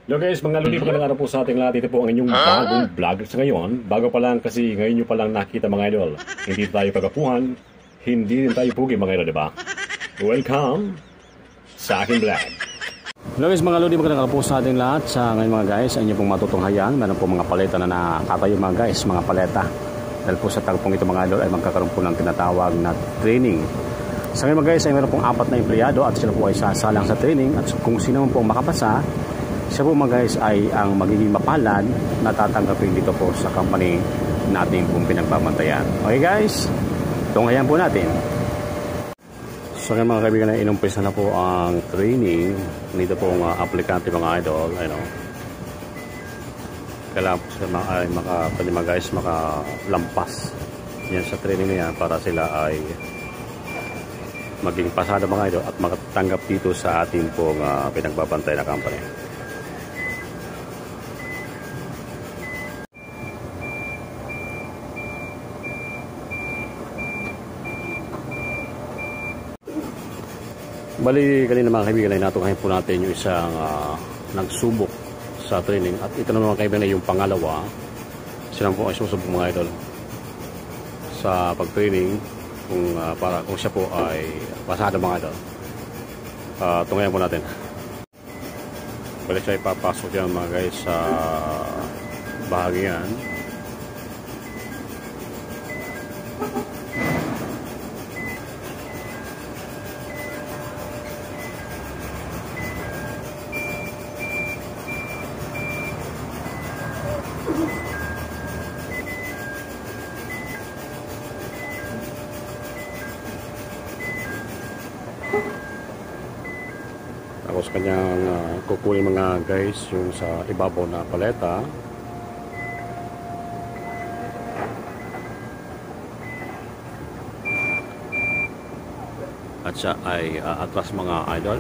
Hello guys, mga luli, magandang araw po sa ating lahat. Ito po ang inyong bagong vlog sa ngayon. Bago pa lang kasi ngayon nyo pa lang nakita mga idol. Hindi tayo kagapuhan, hindi rin tayo pugi mga idol, diba? Welcome sa aking vlog. Hello guys, mga luli, magandang araw po sa ating lahat. Sa ngayon mga guys, ay inyo pong matutunghayan. Meron po mga paleta na nakatayo mga guys, mga paleta. Dahil po sa tagpong ito mga idol ay magkakaroon po ng tinatawag na training. Sa ngayon mga guys ay meron pong 4 na empleyado at sila po ay sasalang sa training. At kung sino man pong makapasa, siya po mga guys ay ang magiging mapalad na tatanggapin dito po sa company natin pong pinagbabantayan. Okay guys, tunghayan po natin. So ngayon mga kaibigan, na inumpisa na po ang training nito pong aplikante mga idol. Kailangan po sila pwede mga guys makalampas yan sa training na yan para sila ay maging pasada mga idol at makatanggap dito sa ating pong pinagbabantay na company. Bali, kanina mga kaibigan ay natunghayan po natin yung isang nagsubok sa training. At ito na mga kaibigan ay yung pangalawa. Sila po ay susubok mga idol sa pag-training para kung siya po ay pasada mga idol. Tunghayan po natin. Bali siya ipapasok yan mga guys sa bahagi yan. Tapos kanyang kukunin mga guys yung sa ibabaw na paleta. At siya ay atras mga idol.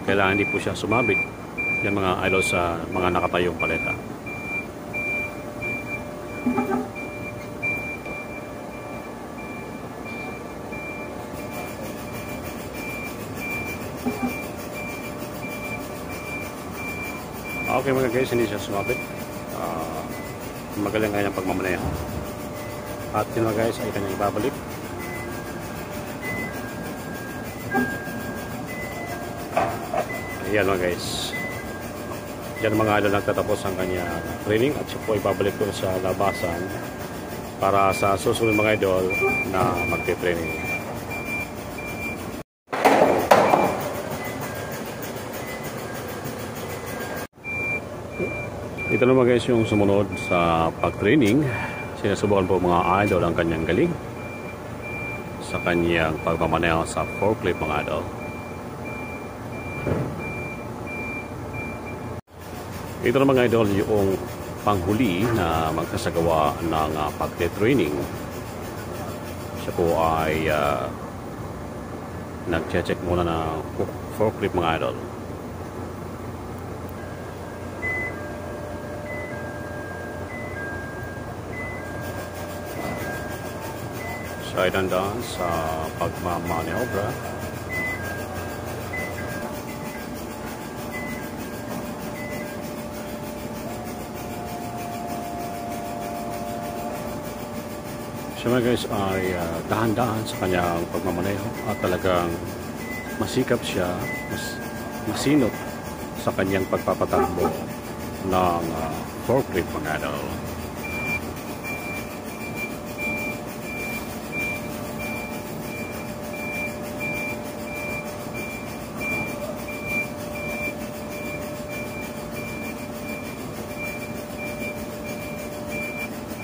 Kailangan hindi po siya sumabit yung mga idol sa mga nakatayong paleta. Okay mga guys, hindi siya sumabit. Magaling nga yung pagmamaneho. At yun mga guys ay kanyang ibabalik. Ayan mga guys. Diyan mga idol nagtatapos ang kanyang training at siya po ibabalik doon sa labasan para sa susunod mga idol na magte-training. Ito naman guys yung sumunod sa pag-training. Sinusubukan po mga idol ang kanyang galing sa kanyang pagmamaneho sa forklift mga idol. Ito naman mga idol yung panghuli na magsasagawa ng pag-training. Siya po ay nag-check muna ng forklift mga idol. Siya ay dandaan sa pagmamaniobra. Siya mga guys ay dahan-dahan sa kanyang pagmamaneho at talagang masikap siya, masinop sa kanyang pagpapatakbo ng forklift mga idol.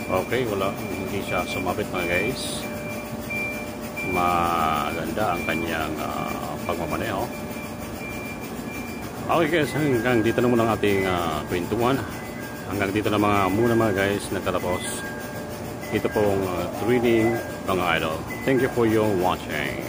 Okay, hindi siya sumabit mga guys. Maganda ang kanyang pagmamaneho. Okay guys, hanggang dito na muna ang ating kwentuhan. Hanggang dito na muna mga guys nagtatapos. Ito pong training mga idol. Thank you for your watching.